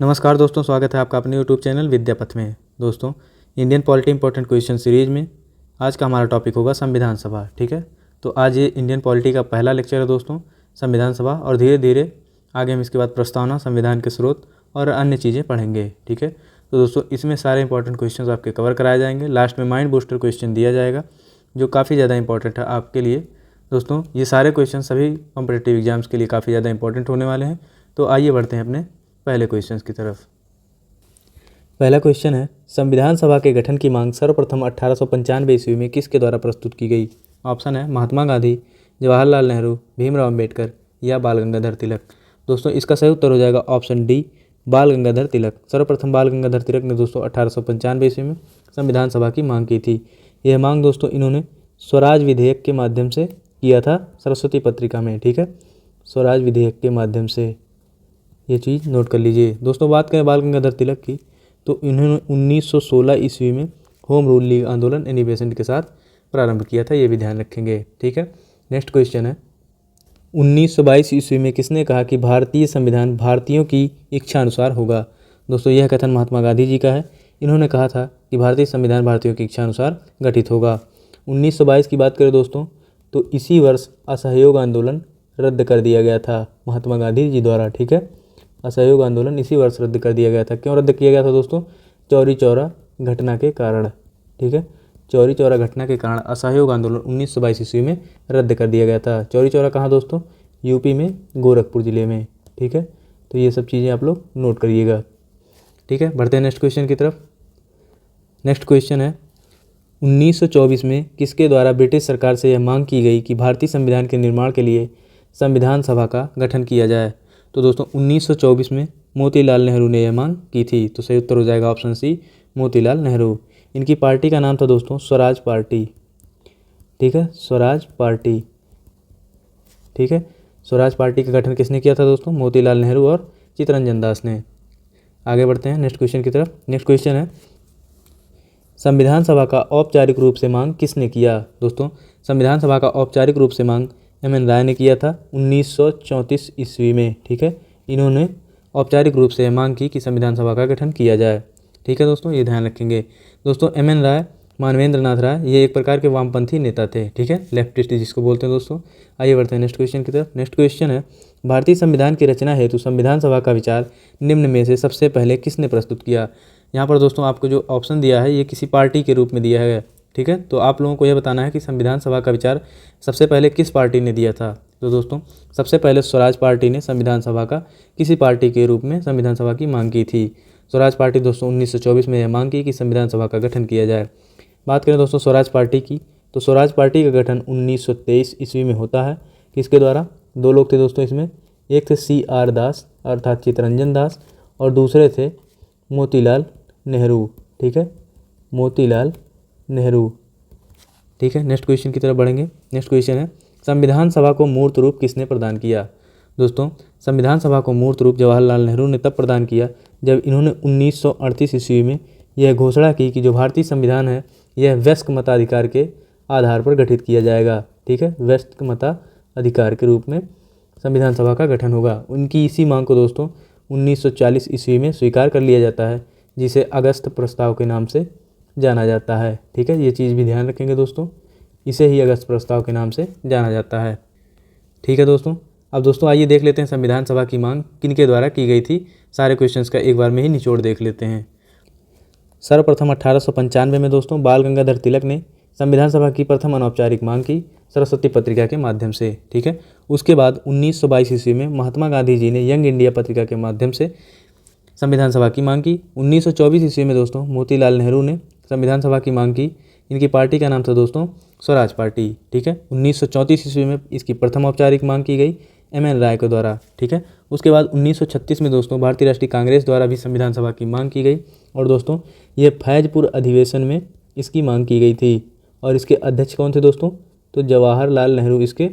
नमस्कार दोस्तों, स्वागत है आपका अपने यूट्यूब चैनल विद्यापथ में। दोस्तों, Indian polity important question series में आज का हमारा टॉपिक होगा संविधान सभा। ठीक है, तो आज ये इंडियन पॉलिटी का पहला लेक्चर है दोस्तों, संविधान सभा। और धीरे धीरे आगे हम इसके बाद प्रस्तावना, संविधान के स्रोत और अन्य चीज़ें पढ़ेंगे। ठीक है, तो दोस्तों इसमें सारे इंपॉर्टेंट क्वेश्चन आपके कवर कराए जाएंगे। लास्ट में माइंड बूस्टर क्वेश्चन दिया जाएगा जो काफ़ी ज़्यादा इंपॉर्टेंट है आपके लिए। दोस्तों ये सारे क्वेश्चन सभी कॉम्पिटिटिव एग्जाम्स के लिए काफ़ी ज़्यादा इंपॉर्टेंट होने वाले हैं। तो आइए बढ़ते हैं अपने पहले क्वेश्चन की तरफ। पहला क्वेश्चन है, संविधान सभा के गठन की मांग सर्वप्रथम 1895 ईस्वी में किसके द्वारा प्रस्तुत की गई? ऑप्शन है महात्मा गांधी, जवाहरलाल नेहरू, भीमराव अंबेडकर या बाल गंगाधर तिलक। दोस्तों इसका सही उत्तर हो जाएगा ऑप्शन डी, बाल गंगाधर तिलक। सर्वप्रथम बाल गंगाधर तिलक ने दोस्तों 1895 ईस्वी में संविधान सभा की मांग की थी। यह मांग दोस्तों इन्होंने स्वराज विधेयक के माध्यम से किया था, सरस्वती पत्रिका में। ठीक है, स्वराज विधेयक के माध्यम से, ये चीज़ नोट कर लीजिए। दोस्तों बात करें बाल गंगाधर तिलक की, तो इन्होंने 1916 ईस्वी में होम रूल लीग आंदोलन एनी बेसेंट के साथ प्रारंभ किया था, ये भी ध्यान रखेंगे। ठीक है, नेक्स्ट क्वेश्चन है, 1922 ईस्वी में किसने कहा कि भारतीय संविधान भारतीयों की इच्छा अनुसार होगा? दोस्तों यह कथन महात्मा गांधी जी का है। इन्होंने कहा था कि भारतीय संविधान भारतीयों की इच्छा अनुसार गठित होगा। 1922 की बात करें दोस्तों, तो इसी वर्ष असहयोग आंदोलन रद्द कर दिया गया था महात्मा गांधी जी द्वारा। ठीक है, असहयोग आंदोलन इसी वर्ष रद्द कर दिया गया था। क्यों रद्द किया गया था दोस्तों? चौरी चौरा घटना के कारण। ठीक है, चौरी चौरा घटना के कारण असहयोग आंदोलन 1922 ईस्वी में रद्द कर दिया गया था। चौरी चौरा कहाँ दोस्तों? यूपी में गोरखपुर ज़िले में। ठीक है, तो ये सब चीज़ें आप लोग नोट करिएगा। ठीक है, बढ़ते हैं नेक्स्ट क्वेश्चन की तरफ। नेक्स्ट क्वेश्चन है, 1924 में किसके द्वारा ब्रिटिश सरकार से यह मांग की गई कि भारतीय संविधान के निर्माण के लिए संविधान सभा का गठन किया जाए? तो दोस्तों 1924 में मोतीलाल नेहरू ने यह मांग की थी। तो सही उत्तर हो जाएगा ऑप्शन सी, मोतीलाल नेहरू। इनकी पार्टी का नाम था दोस्तों स्वराज पार्टी। ठीक है, स्वराज पार्टी। ठीक है, स्वराज पार्टी का गठन किसने किया था दोस्तों? मोतीलाल नेहरू और चित्तरंजन दास ने। आगे बढ़ते हैं नेक्स्ट क्वेश्चन की तरफ। नेक्स्ट क्वेश्चन है, संविधान सभा का औपचारिक रूप से मांग किसने किया? दोस्तों संविधान सभा का औपचारिक रूप से मांग एम.एन. राय ने किया था 1934 ईस्वी में। ठीक है, इन्होंने औपचारिक रूप से मांग की कि संविधान सभा का गठन किया जाए। ठीक है दोस्तों, ये ध्यान रखेंगे। दोस्तों एम.एन. राय, मानवेंद्र नाथ राय, ये एक प्रकार के वामपंथी नेता थे। ठीक है, लेफ्टिस्ट जिसको बोलते हैं दोस्तों। आइए बढ़ते हैं नेक्स्ट क्वेश्चन की तरफ। नेक्स्ट क्वेश्चन है, भारतीय संविधान की रचना हेतु संविधान सभा का विचार निम्न में से सबसे पहले किसने प्रस्तुत किया? यहाँ पर दोस्तों आपको जो ऑप्शन दिया है ये किसी पार्टी के रूप में दिया है। ठीक है, तो आप लोगों को यह बताना है कि संविधान सभा का विचार सबसे पहले किस पार्टी ने दिया था। तो दोस्तों सबसे पहले स्वराज पार्टी ने संविधान सभा का किसी पार्टी के रूप में संविधान सभा की मांग की थी। स्वराज पार्टी दोस्तों 1924 में यह मांग की कि संविधान सभा का गठन किया जाए। बात करें दोस्तों स्वराज पार्टी की, तो स्वराज पार्टी का गठन 1923 ईस्वी में होता है। किसके द्वारा? दो लोग थे दोस्तों इसमें, एक थे C.R. दास अर्थात चित्तरंजन दास, और दूसरे थे मोतीलाल नेहरू। ठीक है, मोतीलाल नेहरू। ठीक है, नेक्स्ट क्वेश्चन की तरफ बढ़ेंगे। नेक्स्ट क्वेश्चन है, संविधान सभा को मूर्त रूप किसने प्रदान किया? दोस्तों संविधान सभा को मूर्त रूप जवाहरलाल नेहरू ने तब प्रदान किया जब इन्होंने 1938 ईस्वी में यह घोषणा की कि जो भारतीय संविधान है यह वयस्क मताधिकार के आधार पर गठित किया जाएगा। ठीक है, वयस्क मताधिकार के रूप में संविधान सभा का गठन होगा। उनकी इसी मांग को दोस्तों 1940 ईस्वी में स्वीकार कर लिया जाता है, जिसे अगस्त प्रस्ताव के नाम से जाना जाता है। ठीक है, ये चीज़ भी ध्यान रखेंगे दोस्तों, इसे ही अगस्त प्रस्ताव के नाम से जाना जाता है। ठीक है दोस्तों, अब दोस्तों आइए देख लेते हैं संविधान सभा की मांग किनके द्वारा की गई थी। सारे क्वेश्चंस का एक बार में ही निचोड़ देख लेते हैं। सर्वप्रथम 1895 में दोस्तों बाल गंगाधर तिलक ने संविधान सभा की प्रथम अनौपचारिक मांग की सरस्वती पत्रिका के माध्यम से। ठीक है, उसके बाद 1922 ईस्वी में महात्मा गांधी जी ने यंग इंडिया पत्रिका के माध्यम से संविधान सभा की मांग की। 1924 ईस्वी में दोस्तों मोतीलाल नेहरू ने संविधान सभा की मांग की। इनकी पार्टी का नाम था दोस्तों स्वराज पार्टी। ठीक है, 1934 ईस्वी में इसकी प्रथम औपचारिक मांग की गई एम.एन. राय के द्वारा। ठीक है, उसके बाद 1936 में दोस्तों भारतीय राष्ट्रीय कांग्रेस द्वारा भी संविधान सभा की मांग की गई, और दोस्तों ये फैजपुर अधिवेशन में इसकी मांग की गई थी। और इसके अध्यक्ष कौन थे दोस्तों? तो जवाहरलाल नेहरू इसके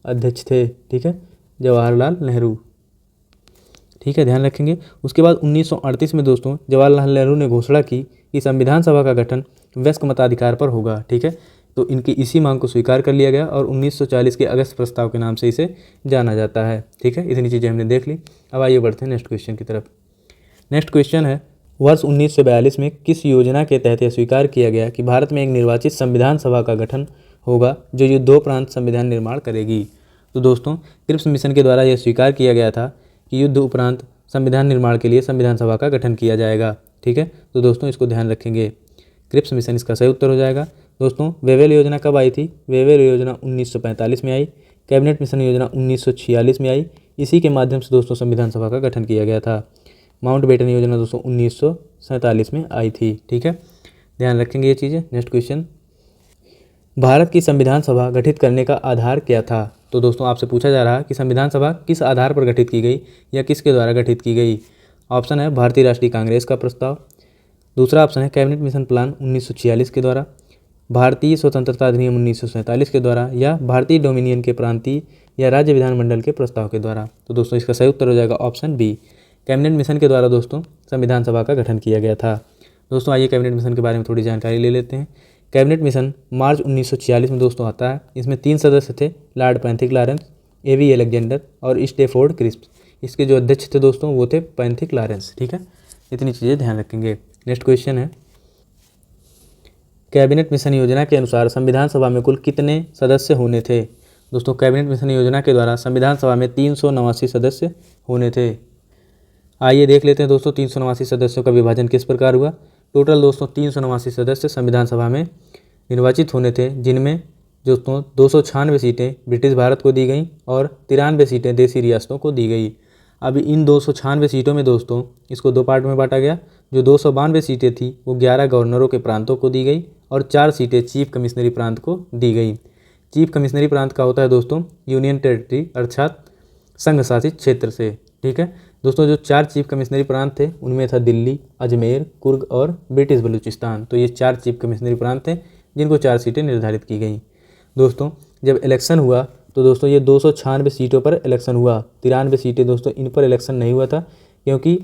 अध्यक्ष थे। ठीक है, जवाहरलाल नेहरू। ठीक है, ध्यान रखेंगे। उसके बाद 1938 में दोस्तों जवाहरलाल नेहरू ने घोषणा की कि संविधान सभा का गठन वयस्क मताधिकार पर होगा। ठीक है, तो इनकी इसी मांग को स्वीकार कर लिया गया और 1940 के अगस्त प्रस्ताव के नाम से इसे जाना जाता है। ठीक है, इतनी चीज़ें हमने देख ली। अब आइए बढ़ते हैं नेक्स्ट क्वेश्चन की तरफ। नेक्स्ट क्वेश्चन है, वर्ष 1942 में किस योजना के तहत यह स्वीकार किया गया कि भारत में एक निर्वाचित संविधान सभा का गठन होगा जो युद्धोपरांत संविधान निर्माण करेगी। तो दोस्तों क्रिप्स मिशन के द्वारा यह स्वीकार किया गया था कि युद्ध उपरांत संविधान निर्माण के लिए संविधान सभा का गठन किया जाएगा। ठीक है, तो दोस्तों इसको ध्यान रखेंगे, क्रिप्स मिशन इसका सही उत्तर हो जाएगा। दोस्तों वेवेल योजना कब आई थी? वेवेल योजना 1945 में आई। कैबिनेट मिशन योजना 1946 में आई। इसी के माध्यम से दोस्तों संविधान सभा का गठन किया गया था। माउंटबेटन योजना दोस्तों 1947 में आई थी। ठीक है, ध्यान रखेंगे ये चीज़ें। नेक्स्ट क्वेश्चन, भारत की संविधान सभा गठित करने का आधार क्या था? तो दोस्तों आपसे पूछा जा रहा है कि संविधान सभा किस आधार पर गठित की गई या किसके द्वारा गठित की गई। ऑप्शन है भारतीय राष्ट्रीय कांग्रेस का प्रस्ताव, दूसरा ऑप्शन है कैबिनेट मिशन प्लान 1946 के द्वारा, भारतीय स्वतंत्रता अधिनियम 1947 के द्वारा, या भारतीय डोमिनियन के प्रांतीय या राज्य विधानमंडल के प्रस्ताव के द्वारा। तो दोस्तों इसका सही उत्तर हो जाएगा ऑप्शन बी, कैबिनेट मिशन के द्वारा दोस्तों संविधान सभा का गठन किया गया था। दोस्तों आइए कैबिनेट मिशन के बारे में थोड़ी जानकारी ले लेते हैं। कैबिनेट मिशन मार्च 1946 में दोस्तों आता है। इसमें 3 सदस्य थे, लॉर्ड पैंथिक लॉरेंस, एवी अलेक्जेंडर और स्टेफोर्ड क्रिप्स। इसके जो अध्यक्ष थे दोस्तों वो थे पैंथिक लॉरेंस। ठीक है, इतनी चीज़ें ध्यान रखेंगे। नेक्स्ट क्वेश्चन है, कैबिनेट मिशन योजना के अनुसार संविधान सभा में कुल कितने सदस्य होने थे? दोस्तों कैबिनेट मिशन योजना के द्वारा संविधान सभा में 389 सदस्य होने थे। आइए देख लेते हैं दोस्तों 389 सदस्यों का विभाजन किस प्रकार हुआ। टोटल दोस्तों 389 सदस्य संविधान सभा में निर्वाचित होने थे, जिनमें दोस्तों 296 सीटें ब्रिटिश भारत को दी गई और 93 सीटें देसी रियासतों को दी गई। अब इन 296 सीटों में दोस्तों इसको 2 पार्ट में बांटा गया। जो 292 सीटें थी वो 11 गवर्नरों के प्रांतों को दी गई और 4 सीटें चीफ कमिश्नरी प्रांत को दी गई। चीफ कमिश्नरी प्रांत का होता है दोस्तों यूनियन टेरिटरी अर्थात संघ शासित क्षेत्र से। ठीक है दोस्तों, जो 4 चीफ कमिश्नरी प्रांत थे उनमें था दिल्ली, अजमेर, कुर्ग और ब्रिटिश बलूचिस्तान। तो ये 4 चीफ कमिश्नरी प्रांत थे जिनको 4 सीटें निर्धारित की गई। दोस्तों जब इलेक्शन हुआ तो दोस्तों ये 296 सीटों पर इलेक्शन हुआ। 93 सीटें दोस्तों इन पर इलेक्शन नहीं हुआ था, क्योंकि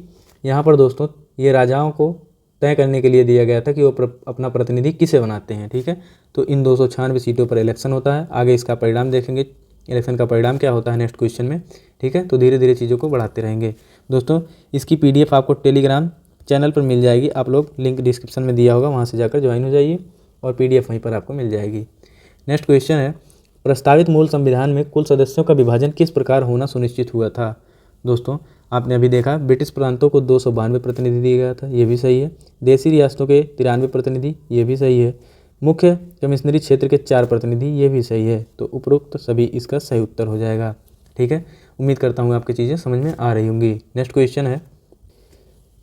यहाँ पर दोस्तों ये राजाओं को तय करने के लिए दिया गया था कि वो अपना प्रतिनिधि किसे बनाते हैं। ठीक है, तो इन 296 सीटों पर इलेक्शन होता है। आगे इसका परिणाम देखेंगे, इलेक्शन का परिणाम क्या होता है नेक्स्ट क्वेश्चन में। ठीक है, तो धीरे धीरे चीज़ों को बढ़ाते रहेंगे। दोस्तों इसकी PDF आपको टेलीग्राम चैनल पर मिल जाएगी। आप लोग लिंक डिस्क्रिप्शन में दिया होगा, वहाँ से जाकर ज्वाइन हो जाइए और PDF वहीं पर आपको मिल जाएगी। नेक्स्ट क्वेश्चन है, प्रस्तावित मूल संविधान में कुल सदस्यों का विभाजन किस प्रकार होना सुनिश्चित हुआ था? दोस्तों आपने अभी देखा ब्रिटिश प्रांतों को 292 प्रतिनिधि दिया गया था, ये भी सही है। देसी रियासतों के 93 प्रतिनिधि, ये भी सही है। मुख्य कमिश्नरी क्षेत्र के 4 प्रतिनिधि, ये भी सही है। तो उपरोक्त सभी इसका सही उत्तर हो जाएगा। ठीक है, उम्मीद करता हूँ आपकी चीज़ें समझ में आ रही होंगी। नेक्स्ट क्वेश्चन है,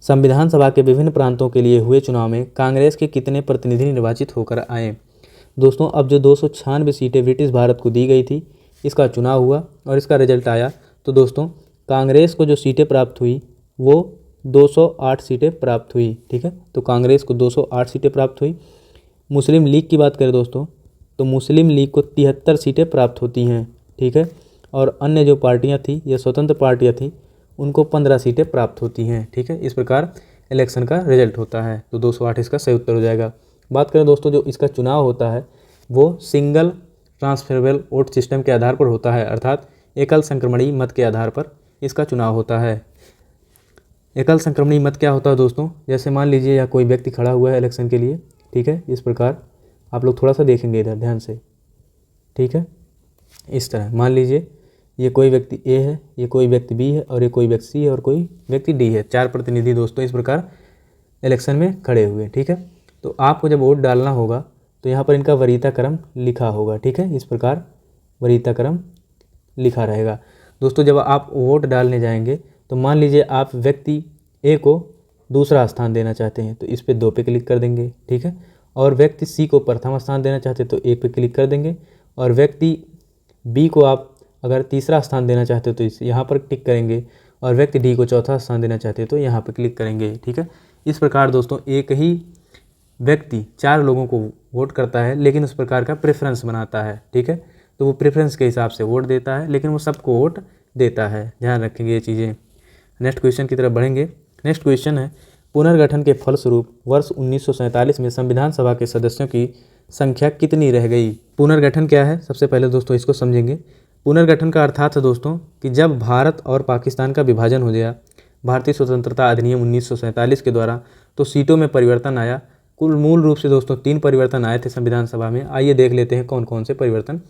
संविधान सभा के विभिन्न प्रांतों के लिए हुए चुनाव में कांग्रेस के कितने प्रतिनिधि निर्वाचित होकर आए? दोस्तों अब जो 296 सीटें ब्रिटिश भारत को दी गई थी, इसका चुनाव हुआ और इसका रिजल्ट आया। तो दोस्तों कांग्रेस को जो सीटें प्राप्त हुई वो 208 सीटें प्राप्त हुई। ठीक है, तो कांग्रेस को 208 सीटें प्राप्त हुई। मुस्लिम लीग की बात करें दोस्तों तो मुस्लिम लीग को 73 सीटें प्राप्त होती हैं। ठीक है, और अन्य जो पार्टियां थी या स्वतंत्र पार्टियां थी उनको 15 सीटें प्राप्त होती हैं। ठीक है, इस प्रकार इलेक्शन का रिजल्ट होता है। तो 208 इसका सही उत्तर हो जाएगा। बात करें दोस्तों जो इसका चुनाव होता है वो सिंगल ट्रांसफरेबल वोट सिस्टम के आधार पर होता है, अर्थात एकल संक्रमणीय मत के आधार पर इसका चुनाव होता है। एकल संक्रमणीय मत क्या होता है दोस्तों? जैसे मान लीजिए या कोई व्यक्ति खड़ा हुआ है इलेक्शन के लिए। ठीक है, इस प्रकार आप लोग थोड़ा सा देखेंगे इधर ध्यान से। ठीक है, इस तरह मान लीजिए ये कोई व्यक्ति A है, ये कोई व्यक्ति B है और ये कोई व्यक्ति C है और कोई व्यक्ति D है। 4 प्रतिनिधि दोस्तों इस प्रकार इलेक्शन में खड़े हुए। ठीक है, तो आपको जब वोट डालना होगा तो यहाँ पर इनका वरीयता क्रम लिखा होगा। ठीक है, इस प्रकार वरीयता क्रम लिखा रहेगा। दोस्तों जब आप वोट डालने जाएंगे तो मान लीजिए आप व्यक्ति A को दूसरा स्थान देना चाहते हैं तो इस पर 2 पे क्लिक कर देंगे। ठीक है, और व्यक्ति C को प्रथम स्थान देना चाहते हैं तो 1 पे क्लिक कर देंगे, और व्यक्ति B को आप अगर तीसरा स्थान देना चाहते हो तो इस यहाँ पर टिक करेंगे, और व्यक्ति D को चौथा स्थान देना चाहते हैं तो यहाँ पर क्लिक करेंगे। ठीक है, इस प्रकार दोस्तों एक ही व्यक्ति 4 लोगों को वोट करता है, लेकिन उस प्रकार का प्रेफरेंस बनाता है। ठीक है, तो वो प्रेफरेंस के हिसाब से वोट देता है, लेकिन वो सबको वोट देता है। ध्यान रखेंगे ये चीज़ें। नेक्स्ट क्वेश्चन की तरफ बढ़ेंगे। नेक्स्ट क्वेश्चन है, पुनर्गठन के फलस्वरूप वर्ष 1947 में संविधान सभा के सदस्यों की संख्या कितनी रह गई? पुनर्गठन क्या है सबसे पहले दोस्तों इसको समझेंगे। पुनर्गठन का अर्थात है दोस्तों कि जब भारत और पाकिस्तान का विभाजन हो गया, भारतीय स्वतंत्रता अधिनियम 1947 के द्वारा तो सीटों में परिवर्तन आया। कुल मूल रूप से दोस्तों 3 परिवर्तन आए थे संविधान सभा में। आइए देख लेते हैं कौन कौन से परिवर्तन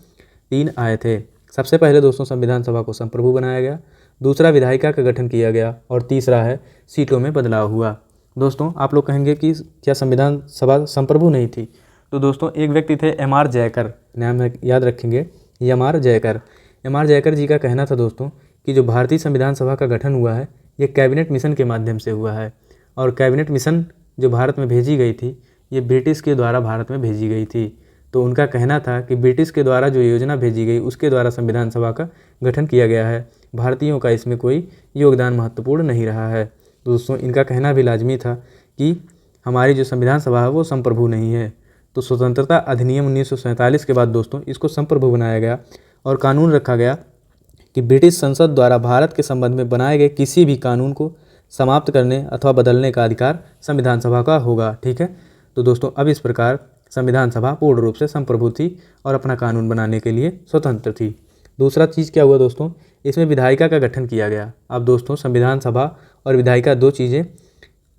3 आए थे। सबसे पहले दोस्तों संविधान सभा को संप्रभु बनाया गया, दूसरा विधायिका का गठन किया गया और तीसरा है सीटों में बदलाव हुआ। दोस्तों आप लोग कहेंगे कि क्या संविधान सभा संप्रभु नहीं थी? तो दोस्तों एक व्यक्ति थे M.R. जयकर, नाम याद रखेंगे, M.R. जयकर। M.R. जयकर जी का कहना था दोस्तों कि जो भारतीय संविधान सभा का गठन हुआ है ये कैबिनेट मिशन के माध्यम से हुआ है, और कैबिनेट मिशन जो भारत में भेजी गई थी ये ब्रिटिश के द्वारा भारत में भेजी गई थी। तो उनका कहना था कि ब्रिटिश के द्वारा जो योजना भेजी गई उसके द्वारा संविधान सभा का गठन किया गया है, भारतीयों का इसमें कोई योगदान महत्वपूर्ण नहीं रहा है। दोस्तों इनका कहना भी लाजमी था कि हमारी जो संविधान सभा है वो संप्रभु नहीं है। तो स्वतंत्रता अधिनियम 1947 के बाद दोस्तों इसको संप्रभु बनाया गया और कानून रखा गया कि ब्रिटिश संसद द्वारा भारत के संबंध में बनाए गए किसी भी कानून को समाप्त करने अथवा बदलने का अधिकार संविधान सभा का होगा। ठीक है, तो दोस्तों अब इस प्रकार संविधान सभा पूर्ण रूप से संप्रभु थी और अपना कानून बनाने के लिए स्वतंत्र थी। दूसरा चीज़ क्या हुआ दोस्तों, इसमें विधायिका का गठन किया गया। अब दोस्तों संविधान सभा और विधायिका 2 चीज़ें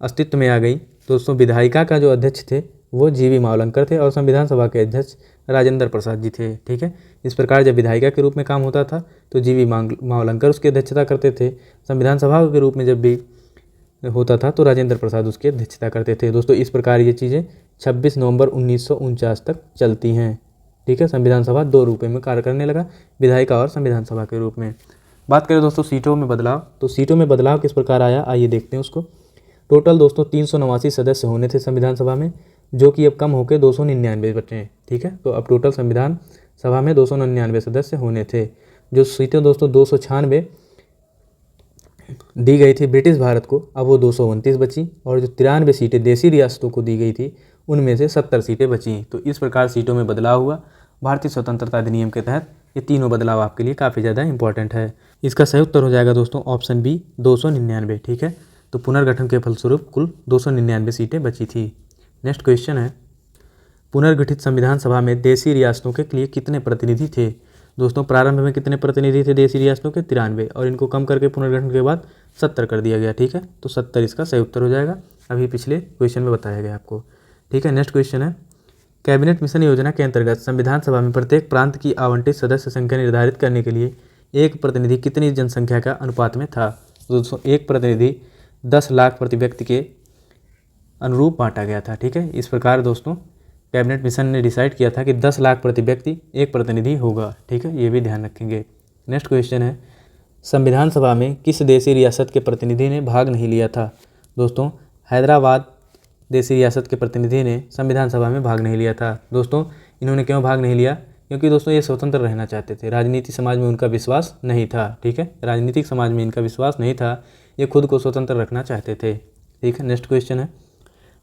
अस्तित्व में आ गई। दोस्तों विधायिका का जो अध्यक्ष थे वो जी.वी. मावलंकर थे और संविधान सभा के अध्यक्ष राजेंद्र प्रसाद जी थे। ठीक है, इस प्रकार जब विधायिका के रूप में काम होता था तो जी.वी. मावलंकर उसकी अध्यक्षता करते थे। संविधान सभा के रूप में जब भी होता था तो राजेंद्र प्रसाद उसकी अध्यक्षता करते थे। दोस्तों इस प्रकार ये चीज़ें 26 नवंबर 1949 तक चलती हैं। ठीक है, संविधान सभा 2 रूपों में कार्य करने लगा, विधायिका और संविधान सभा के रूप में। बात करें दोस्तों सीटों में बदलाव, तो सीटों में बदलाव किस प्रकार आया आइए देखते हैं उसको। टोटल दोस्तों 389 सदस्य होने थे संविधान सभा में, जो कि अब कम होकर 299 बचे हैं। ठीक है, तो अब टोटल संविधान सभा में 299 सदस्य होने थे। जो सीटें दोस्तों 296 दी गई थी ब्रिटिश भारत को, अब वो 229 बची, और जो 93 सीटें देसी रियासतों को दी गई थी उनमें से 70 सीटें बची। तो इस प्रकार सीटों में बदलाव हुआ भारतीय स्वतंत्रता अधिनियम के तहत। ये तीनों बदलाव आपके लिए काफ़ी ज़्यादा इंपॉर्टेंट है। इसका सही उत्तर हो जाएगा दोस्तों ऑप्शन बी 299। ठीक है, तो पुनर्गठन के फलस्वरूप कुल 299 सीटें बची थी। नेक्स्ट क्वेश्चन है, पुनर्गठित संविधान सभा में देसी रियासतों के लिए कितने प्रतिनिधि थे? दोस्तों प्रारंभ में कितने प्रतिनिधि थे देसी रियासतों के? 93, और इनको कम करके पुनर्गठन के बाद 70 कर दिया गया। ठीक है, तो 70 इसका सही उत्तर हो जाएगा, अभी पिछले क्वेश्चन में बताया गया आपको। ठीक है, नेक्स्ट क्वेश्चन है, कैबिनेट मिशन योजना के अंतर्गत संविधान सभा में प्रत्येक प्रांत की आवंटित सदस्य संख्या निर्धारित करने के लिए एक प्रतिनिधि कितनी जनसंख्या का अनुपात में था? दोस्तों एक प्रतिनिधि 10 लाख प्रति व्यक्ति के अनुरूप बांटा गया था। ठीक है, इस प्रकार दोस्तों कैबिनेट मिशन ने डिसाइड किया था कि 10 लाख प्रति व्यक्ति एक प्रतिनिधि होगा। ठीक है, ये भी ध्यान रखेंगे। नेक्स्ट क्वेश्चन है, संविधान सभा में किस देसी रियासत के प्रतिनिधि ने भाग नहीं लिया था? दोस्तों हैदराबाद देसी रियासत के प्रतिनिधि ने संविधान सभा में भाग नहीं लिया था। दोस्तों इन्होंने क्यों भाग नहीं लिया? क्योंकि दोस्तों ये स्वतंत्र रहना चाहते थे, राजनीतिक समाज में उनका विश्वास नहीं था। ठीक है, राजनीतिक समाज में इनका विश्वास नहीं था, ये खुद को स्वतंत्र रखना चाहते थे। ठीक है, नेक्स्ट क्वेश्चन है,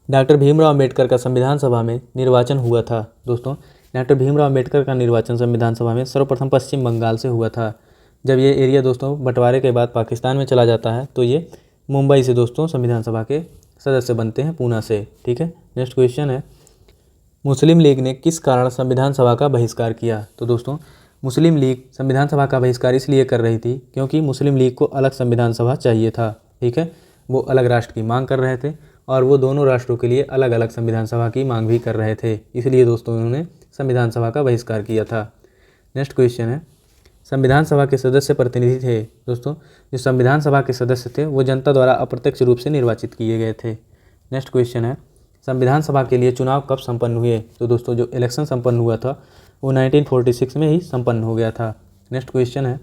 डॉक्टर भीमराव अम्बेडकर का संविधान सभा में निर्वाचन हुआ था। दोस्तों डॉक्टर भीमराव अम्बेडकर का निर्वाचन संविधान सभा में सर्वप्रथम पश्चिम बंगाल से हुआ था। जब ये एरिया दोस्तों बंटवारे के बाद पाकिस्तान में चला जाता है तो ये मुंबई से दोस्तों संविधान सभा के सदस्य बनते हैं, पूना से। ठीक है, नेक्स्ट क्वेश्चन है, मुस्लिम लीग ने किस कारण संविधान सभा का बहिष्कार किया? तो दोस्तों मुस्लिम लीग संविधान सभा का बहिष्कार इसलिए कर रही थी क्योंकि मुस्लिम लीग को अलग संविधान सभा चाहिए था। ठीक है, वो अलग राष्ट्र की मांग कर रहे थे और वो दोनों राष्ट्रों के लिए अलग अलग संविधान सभा की मांग भी कर रहे थे, इसलिए दोस्तों उन्होंने संविधान सभा का बहिष्कार किया था। नेक्स्ट क्वेश्चन है, संविधान सभा के सदस्य प्रतिनिधि थे। दोस्तों जो संविधान सभा के सदस्य थे वो जनता द्वारा अप्रत्यक्ष रूप से निर्वाचित किए गए थे। नेक्स्ट क्वेश्चन है, संविधान सभा के लिए चुनाव कब संपन्न हुए? तो दोस्तों जो इलेक्शन संपन्न हुआ था वो 1946 में ही संपन्न हो गया था। नेक्स्ट क्वेश्चन है,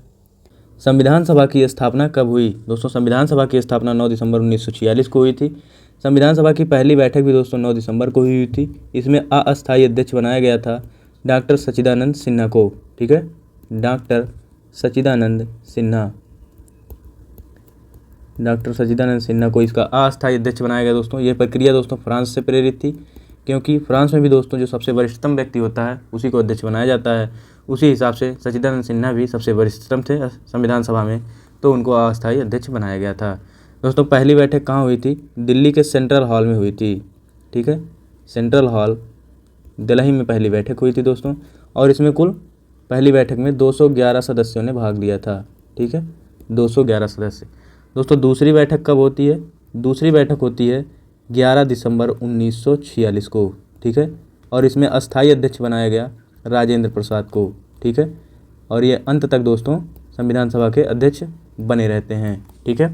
संविधान सभा की स्थापना कब हुई? दोस्तों संविधान सभा की स्थापना 9 दिसंबर 1946 को हुई थी। संविधान सभा की पहली बैठक भी दोस्तों 9 दिसंबर को हुई थी। इसमें अस्थायी अध्यक्ष बनाया गया था डॉक्टर सच्चिदानंद सिन्हा को। ठीक है, डॉक्टर सच्चिदानंद सिन्हा को इसका अस्थायी अध्यक्ष बनाया गया। दोस्तों ये प्रक्रिया दोस्तों फ्रांस से प्रेरित थी, क्योंकि फ्रांस में भी दोस्तों जो सबसे वरिष्ठतम व्यक्ति होता है उसी को अध्यक्ष बनाया जाता है। उसी हिसाब से सच्चिदानंद सिन्हा भी सबसे वरिष्ठतम थे संविधान सभा में, तो उनको अस्थायी अध्यक्ष बनाया गया था। दोस्तों पहली बैठक कहाँ हुई थी? दिल्ली के सेंट्रल हॉल में हुई थी। ठीक है, सेंट्रल हॉल दिल्ली में पहली बैठक हुई थी दोस्तों, और इसमें कुल पहली बैठक में 211 सदस्यों ने भाग लिया था। ठीक है, 211 सदस्य। दोस्तों दूसरी बैठक कब होती है? दूसरी बैठक होती है 11 दिसंबर 1946 को, ठीक है। और इसमें अस्थायी अध्यक्ष बनाया गया राजेंद्र प्रसाद को, ठीक है। और ये अंत तक दोस्तों संविधान सभा के अध्यक्ष बने रहते हैं, ठीक है।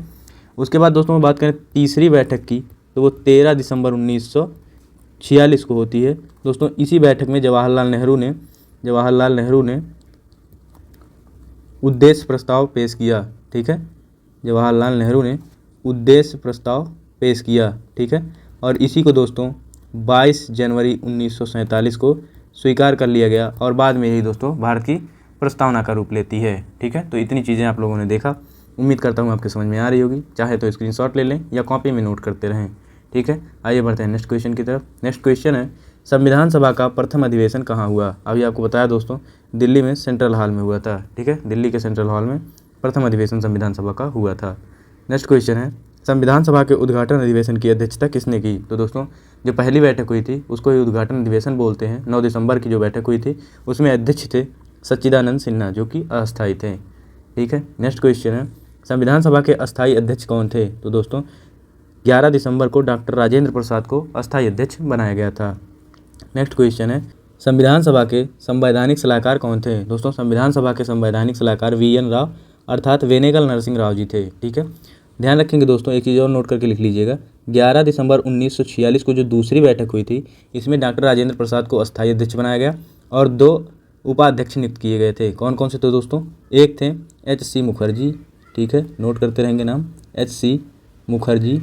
उसके बाद दोस्तों बात करें तीसरी बैठक की, तो वो 13 दिसंबर 1946 को होती है। दोस्तों इसी बैठक में जवाहरलाल नेहरू ने उद्देश्य प्रस्ताव पेश किया, ठीक है। जवाहरलाल नेहरू ने उद्देश्य प्रस्ताव पेश किया, ठीक है। और इसी को दोस्तों 22 जनवरी 1947 को स्वीकार कर लिया गया और बाद में यही दोस्तों भारत की प्रस्तावना का रूप लेती है, ठीक है। तो इतनी चीज़ें आप लोगों ने देखा, उम्मीद करता हूँ आपके समझ में आ रही होगी। चाहे तो स्क्रीनशॉट ले लें या कॉपी में नोट करते रहें, ठीक है। आइए बढ़ते हैं नेक्स्ट क्वेश्चन की तरफ। नेक्स्ट क्वेश्चन है संविधान सभा का प्रथम अधिवेशन कहाँ हुआ? अभी आपको बताया दोस्तों दिल्ली में सेंट्रल हॉल में हुआ था, ठीक है। दिल्ली के सेंट्रल हॉल में प्रथम अधिवेशन संविधान सभा का हुआ था। नेक्स्ट क्वेश्चन है संविधान सभा के उद्घाटन अधिवेशन की अध्यक्षता किसने की? तो दोस्तों जो पहली बैठक हुई थी उसको ही उद्घाटन अधिवेशन बोलते हैं। 9 दिसंबर की जो बैठक हुई थी उसमें अध्यक्ष थे सच्चिदानंद सिन्हा, जो कि अस्थायी थे, ठीक है। नेक्स्ट क्वेश्चन है संविधान सभा के अस्थायी अध्यक्ष कौन थे? तो दोस्तों 11 दिसंबर को डॉक्टर राजेंद्र प्रसाद को अस्थायी अध्यक्ष बनाया गया था। नेक्स्ट क्वेश्चन है संविधान सभा के संवैधानिक सलाहकार कौन थे? दोस्तों संविधान सभा के संवैधानिक सलाहकार वीएन राव अर्थात वेनेगल नरसिंह राव जी थे, ठीक है। ध्यान रखेंगे दोस्तों, एक चीज़ और नोट करके लिख लीजिएगा, 11 दिसंबर 1946 को जो दूसरी बैठक हुई थी इसमें डॉक्टर राजेंद्र प्रसाद को अस्थायी अध्यक्ष बनाया गया और 2 उपाध्यक्ष नियुक्त किए गए थे। कौन कौन से थे दोस्तों? एक थे एच.सी. मुखर्जी, ठीक है, नोट करते रहेंगे नाम, एच.सी. मुखर्जी।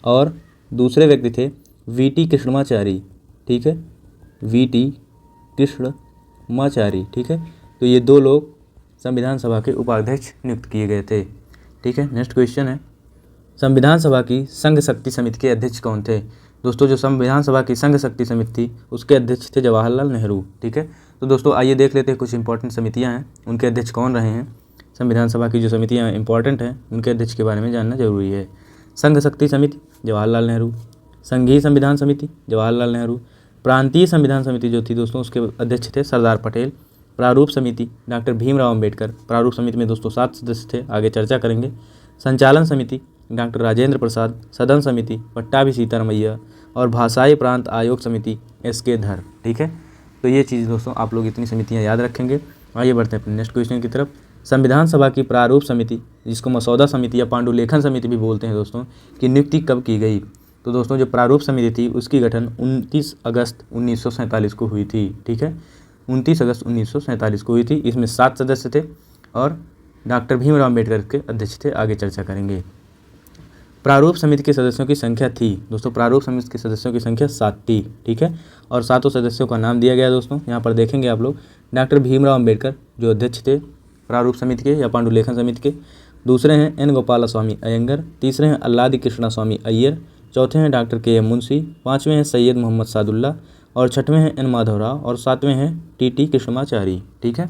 और दूसरे व्यक्ति थे वी.टी. कृष्णमाचारी, ठीक है, वी.टी. कृष्णमाचारी, ठीक है। तो ये 2 लोग संविधान सभा के उपाध्यक्ष नियुक्त किए गए थे, ठीक है। नेक्स्ट क्वेश्चन है संविधान सभा की संघ शक्ति समिति के अध्यक्ष कौन थे? दोस्तों जो संविधान सभा की संघ शक्ति समिति थी उसके अध्यक्ष थे जवाहरलाल नेहरू, ठीक है। तो दोस्तों आइए देख लेते हैं कुछ इंपॉर्टेंट समितियां हैं, उनके अध्यक्ष कौन रहे हैं। संविधान सभा की जो समितियां इंपॉर्टेंट हैं उनके अध्यक्ष के बारे में जानना जरूरी है। संघ शक्ति समिति जवाहरलाल नेहरू, संघीय संविधान समिति जवाहरलाल नेहरू, प्रांतीय संविधान समिति जो थी दोस्तों उसके अध्यक्ष थे सरदार पटेल, प्रारूप समिति डॉक्टर भीमराव अंबेडकर, प्रारूप समिति में दोस्तों 7 सदस्य थे, आगे चर्चा करेंगे। संचालन समिति डॉक्टर राजेंद्र प्रसाद, सदन समिति पट्टाभी सीतारमैया और भाषाई प्रांत आयोग समिति एस.के. धर, ठीक है। तो ये चीज़ दोस्तों आप लोग इतनी समितियाँ याद रखेंगे। आइए बढ़ते हैं अपने नेक्स्ट क्वेश्चन की तरफ। संविधान सभा की प्रारूप समिति जिसको मसौदा समिति या पांडुलेखन समिति भी बोलते हैं दोस्तों, की नियुक्ति कब की गई? तो दोस्तों जो प्रारूप समिति थी उसकी गठन 29 अगस्त 1947 को हुई थी, ठीक है, 29 अगस्त 1947 को हुई थी। इसमें 7 सदस्य थे और डॉक्टर भीमराव अंबेडकर के अध्यक्ष थे, आगे चर्चा करेंगे। प्रारूप समिति के सदस्यों की संख्या थी दोस्तों, प्रारूप समिति के सदस्यों की संख्या 7 थी, ठीक है। और 7 सदस्यों का नाम दिया गया दोस्तों, यहाँ पर देखेंगे आप लोग। डॉक्टर भीमराव अंबेडकर जो अध्यक्ष थे प्रारूप समिति के या पांडुलेखन समिति के, दूसरे हैं एन गोपाला स्वामी अयंगर, तीसरे हैं अल्लादी कृष्णा स्वामी अय्यर, चौथे हैं डॉक्टर के.एम. मुंशी, पाँचवें हैं सैयद मोहम्मद सादुल्ला और छठवें हैं एन माधवराव और 7वें हैं टी.टी. कृष्णमाचारी, ठीक है।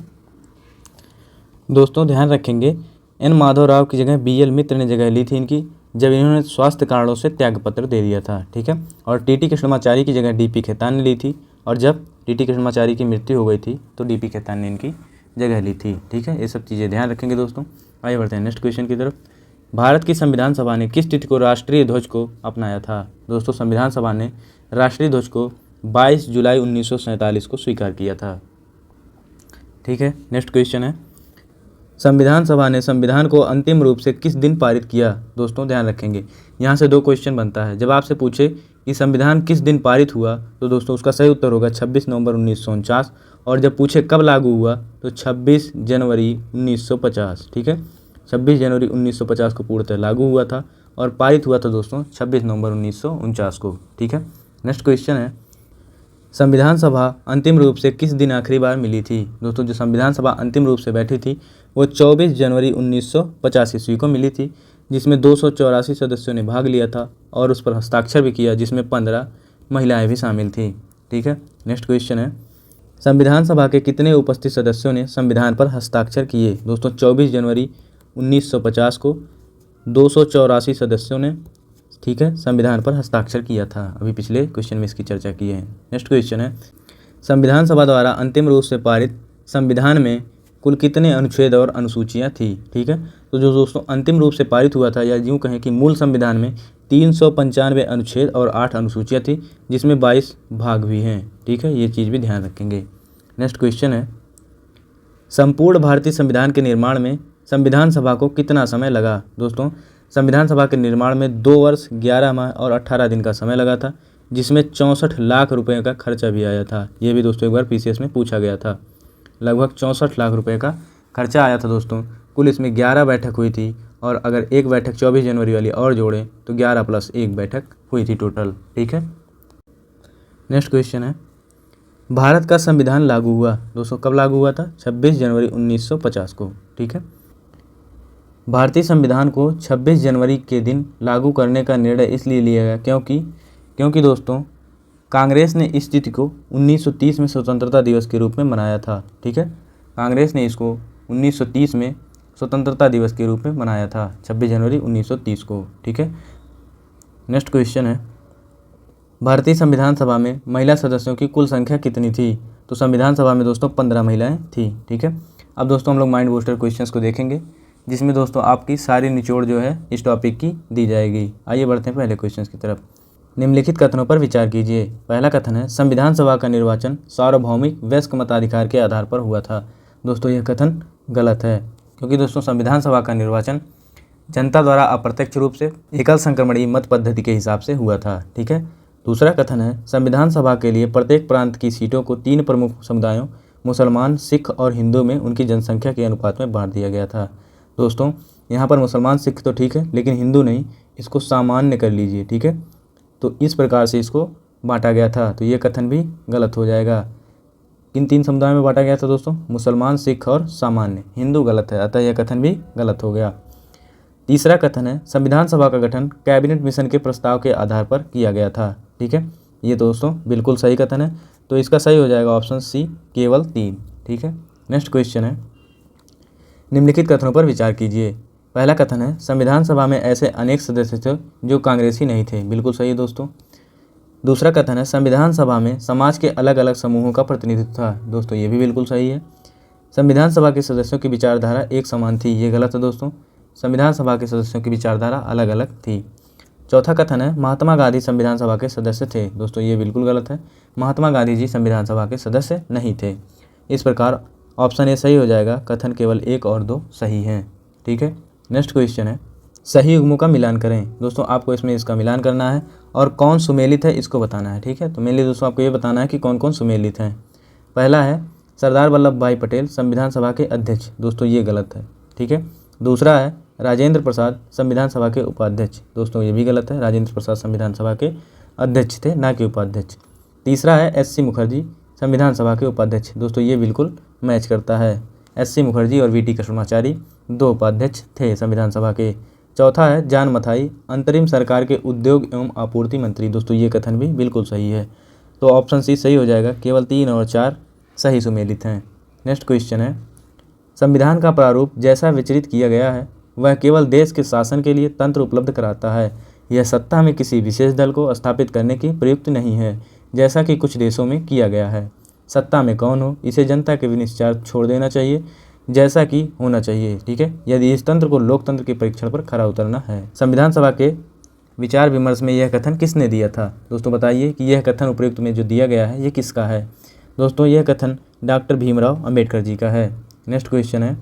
दोस्तों ध्यान रखेंगे एन माधवराव की जगह बी.एल. मित्र ने जगह ली थी इनकी, जब इन्होंने स्वास्थ्य कारणों से त्यागपत्र दे दिया था, ठीक है। और टी.टी. कृष्णमाचारी की जगह डी.पी. खेतान ने ली थी और जब टी.टी. कृष्णमाचारी की मृत्यु हो गई थी तो डी.पी. खेतान ने इनकी जगह ली थी, ठीक है। ये सब चीज़ें ध्यान रखेंगे दोस्तों। आइए बढ़ते हैं नेक्स्ट क्वेश्चन की तरफ। भारत की संविधान सभा ने किस तिथि को राष्ट्रीय ध्वज को अपनाया था? दोस्तों संविधान सभा ने राष्ट्रीय ध्वज को 22 जुलाई 1947 को स्वीकार किया था, ठीक है। नेक्स्ट क्वेश्चन है संविधान सभा ने संविधान को अंतिम रूप से किस दिन पारित किया? दोस्तों ध्यान रखेंगे यहाँ से 2 क्वेश्चन बनता है। जब आपसे पूछे कि संविधान किस दिन पारित हुआ तो दोस्तों उसका सही उत्तर होगा 26 नवंबर 1949 और जब पूछे कब लागू हुआ तो 26 जनवरी 1950, ठीक है। 26 जनवरी 1950 को पूर्णतः लागू हुआ था और पारित हुआ था दोस्तों 26 नवंबर 1949 को, ठीक है। नेक्स्ट क्वेश्चन है संविधान सभा अंतिम रूप से किस दिन आखिरी बार मिली थी? दोस्तों जो संविधान सभा अंतिम रूप से बैठी थी वो 24 जनवरी 1950 ईस्वी को मिली थी, जिसमें 284 सदस्यों ने भाग लिया था और उस पर हस्ताक्षर भी किया, जिसमें 15 महिलाएं भी शामिल थी, ठीक है। नेक्स्ट क्वेश्चन है संविधान सभा के कितने उपस्थित सदस्यों ने संविधान पर हस्ताक्षर किए? दोस्तों 24 जनवरी 1950 को 284 सदस्यों ने, ठीक है, संविधान पर हस्ताक्षर किया था। अभी पिछले क्वेश्चन में इसकी चर्चा की है। नेक्स्ट क्वेश्चन है संविधान सभा द्वारा अंतिम रूप से पारित संविधान में कुल कितने अनुच्छेद और अनुसूचियाँ थी? ठीक है, तो जो दोस्तों अंतिम रूप से पारित हुआ था, या यूँ कहें कि मूल संविधान में 395 अनुच्छेद और 8 अनुसूचियाँ थी, जिसमें 22 भाग भी हैं। ठीक है, ये चीज़ भी ध्यान रखेंगे। नेक्स्ट क्वेश्चन है, संपूर्ण भारतीय संविधान के निर्माण में संविधान सभा को कितना समय लगा? दोस्तों संविधान सभा के निर्माण में 2 वर्ष 11 माह और 18 दिन का समय लगा था, जिसमें 64 लाख रुपए का खर्चा भी आया था। ये भी दोस्तों एक बार पीसीएस में पूछा गया था। लगभग 64 लाख रुपए का खर्चा आया था दोस्तों। कुल इसमें 11 बैठक हुई थी, और अगर एक बैठक 24 जनवरी वाली और जोड़ें तो 11 + 1 बैठक हुई थी टोटल। ठीक है, नेक्स्ट क्वेश्चन है, भारत का संविधान लागू हुआ दोस्तों कब लागू हुआ था? 26 जनवरी 1950 को। ठीक है, भारतीय संविधान को 26 जनवरी के दिन लागू करने का निर्णय इसलिए लिया गया क्योंकि दोस्तों कांग्रेस ने इस तिथि को 1930 में स्वतंत्रता दिवस के रूप में मनाया था। ठीक है, कांग्रेस ने इसको 1930 में स्वतंत्रता दिवस के रूप में मनाया था, 26 जनवरी 1930 को। ठीक है, नेक्स्ट क्वेश्चन है, भारतीय संविधान सभा में महिला सदस्यों की कुल संख्या कितनी थी? तो संविधान सभा में दोस्तों 15 महिलाएं थी। ठीक है, अब दोस्तों हम लोग माइंड बूस्टर क्वेश्चंस को देखेंगे, जिसमें दोस्तों आपकी सारी निचोड़ जो है इस टॉपिक की दी जाएगी। आइए बढ़ते हैं पहले क्वेश्चंस की तरफ। निम्नलिखित कथनों पर विचार कीजिए। पहला कथन है, संविधान सभा का निर्वाचन सार्वभौमिक वयस्क मताधिकार के आधार पर हुआ था। दोस्तों यह कथन गलत है, क्योंकि दोस्तों संविधान सभा का निर्वाचन जनता द्वारा अप्रत्यक्ष रूप से एकल संक्रमणीय मत पद्धति के हिसाब से हुआ था। ठीक है, दूसरा कथन है, संविधान सभा के लिए प्रत्येक प्रांत की सीटों को 3 प्रमुख समुदायों मुसलमान, सिख और हिंदू में उनकी जनसंख्या के अनुपात में बांट दिया गया था। दोस्तों यहाँ पर मुसलमान सिख तो ठीक है, लेकिन हिंदू नहीं, इसको सामान्य कर लीजिए। ठीक है, तो इस प्रकार से इसको बांटा गया था, तो ये कथन भी गलत हो जाएगा। किन 3 समुदायों में बांटा गया था दोस्तों? मुसलमान, सिख और सामान्य। हिंदू गलत है, अतः यह कथन भी गलत हो गया। तीसरा कथन है, संविधान सभा का गठन कैबिनेट मिशन के प्रस्ताव के आधार पर किया गया था। ठीक है, ये दोस्तों बिल्कुल सही कथन है, तो इसका सही हो जाएगा ऑप्शन सी, केवल 3। ठीक है, नेक्स्ट क्वेश्चन है, निम्नलिखित कथनों पर विचार कीजिए। पहला कथन है, संविधान सभा में ऐसे अनेक सदस्य थे जो कांग्रेसी नहीं थे। बिल्कुल सही दोस्तों। दूसरा कथन है, संविधान सभा में समाज के अलग अलग समूहों का प्रतिनिधित्व था। दोस्तों ये भी बिल्कुल सही है। संविधान सभा के सदस्यों की विचारधारा एक समान थी। ये गलत है दोस्तों, संविधान सभा के सदस्यों की विचारधारा अलग अलग थी। चौथा कथन है, महात्मा गांधी संविधान सभा के सदस्य थे। दोस्तों ये बिल्कुल गलत है, महात्मा गांधी जी संविधान सभा के सदस्य नहीं थे। इस प्रकार ऑप्शन ए सही हो जाएगा, कथन केवल 1 और 2 सही हैं। ठीक है, नेक्स्ट क्वेश्चन है, सही युग्मों का मिलान करें। दोस्तों आपको इसमें इसका मिलान करना है और कौन सुमेलित है इसको बताना है। ठीक है, तो मेनली दोस्तों आपको ये बताना है कि कौन कौन सुमेलित हैं। पहला है, सरदार वल्लभ भाई पटेल संविधान सभा के अध्यक्ष। दोस्तों ये गलत है। ठीक है, दूसरा है, राजेंद्र प्रसाद संविधान सभा के उपाध्यक्ष। दोस्तों ये भी गलत है, राजेंद्र प्रसाद संविधान सभा के अध्यक्ष थे, ना कि उपाध्यक्ष। तीसरा है, एस.सी. मुखर्जी संविधान सभा के उपाध्यक्ष। दोस्तों ये बिल्कुल मैच करता है, एस.सी. मुखर्जी और वी.टी. कृष्णमाचारी 2 उपाध्यक्ष थे संविधान सभा के। चौथा है, जॉन मथाई अंतरिम सरकार के उद्योग एवं आपूर्ति मंत्री। दोस्तों ये कथन भी बिल्कुल सही है, तो ऑप्शन सी सही हो जाएगा, केवल 3 और 4 सही सुमेलित हैं। नेक्स्ट क्वेश्चन है, संविधान का प्रारूप जैसा विचरित किया गया है वह केवल देश के शासन के लिए तंत्र उपलब्ध कराता है। यह सत्ता में किसी विशेष दल को स्थापित करने की प्रयुक्त नहीं है, जैसा कि कुछ देशों में किया गया है। सत्ता में कौन हो, इसे जनता के विनिश्चय छोड़ देना चाहिए, जैसा कि होना चाहिए। ठीक है, यदि इस तंत्र को लोकतंत्र के परीक्षण पर खरा उतरना है। संविधान सभा के विचार विमर्श में यह कथन किसने दिया था? दोस्तों बताइए कि यह कथन उपयुक्त में जो दिया गया है ये किसका है? दोस्तों यह कथन डॉक्टर भीमराव अंबेडकर जी का है। नेक्स्ट क्वेश्चन है,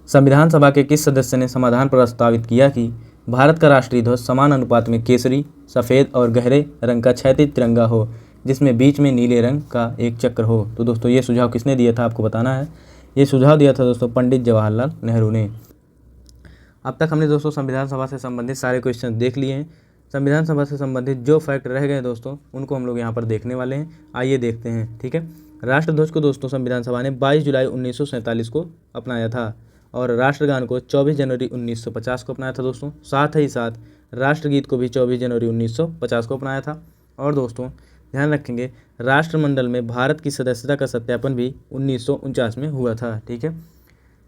संविधान सभा के किस सदस्य ने समाधान प्रस्तावित किया कि भारत का राष्ट्रीय ध्वज समान अनुपात में केसरी, सफ़ेद और गहरे रंग का क्षैतिज तिरंगा हो, जिसमें बीच में नीले रंग का एक चक्र हो? तो दोस्तों ये सुझाव किसने दिया था आपको बताना है। ये सुझाव दिया था दोस्तों पंडित जवाहरलाल नेहरू ने। अब तक हमने दोस्तों संविधान सभा से संबंधित सारे क्वेश्चन देख लिए हैं। संविधान सभा से संबंधित जो फैक्ट रह गए दोस्तों उनको हम लोग यहाँ पर देखने वाले हैं। आइए देखते हैं। ठीक है, राष्ट्रध्वज को दोस्तों संविधान सभा ने 22 जुलाई 1947 को अपनाया था और राष्ट्रगान को 24 जनवरी 1950 को अपनाया था दोस्तों। साथ ही साथ राष्ट्रगीत को भी 24 जनवरी 1950 को अपनाया था। और दोस्तों ध्यान रखेंगे, राष्ट्रमंडल में भारत की सदस्यता का सत्यापन भी 1949 में हुआ था। ठीक है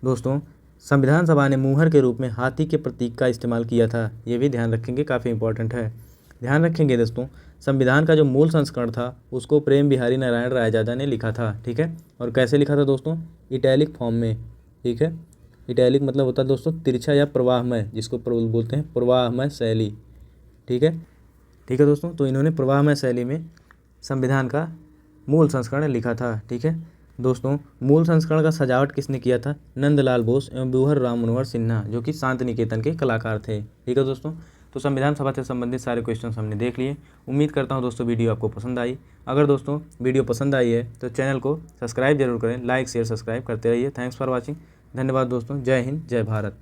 दोस्तों, संविधान सभा ने मुहर के रूप में हाथी के प्रतीक का इस्तेमाल किया था। ये भी ध्यान रखेंगे, काफ़ी इंपॉर्टेंट है। ध्यान रखेंगे दोस्तों, संविधान का जो मूल संस्करण था उसको प्रेम बिहारी नारायण रायजादा ने लिखा था। ठीक है, और कैसे लिखा था दोस्तों? इटैलिक फॉर्म में। ठीक है, इटैलिक मतलब होता है दोस्तों तिरछा या प्रवाहमय, जिसको बोलते हैं प्रवाहमय शैली। ठीक है दोस्तों, तो इन्होंने प्रवाहमय शैली में संविधान का मूल संस्करण लिखा था। ठीक है दोस्तों, मूल संस्करण का सजावट किसने किया था? नंदलाल बोस एवं ब्यूहर राम मनोहर सिन्हा, जो कि शांति निकेतन के कलाकार थे। ठीक है दोस्तों, तो संविधान सभा से संबंधित सारे क्वेश्चन हमने देख लिए। उम्मीद करता हूँ दोस्तों वीडियो आपको पसंद आई। अगर दोस्तों वीडियो पसंद आई है तो चैनल को सब्सक्राइब जरूर करें, लाइक शेयर सब्सक्राइब करते रहिए। Thanks for watching. धन्यवाद दोस्तों। जय हिंद, जय भारत।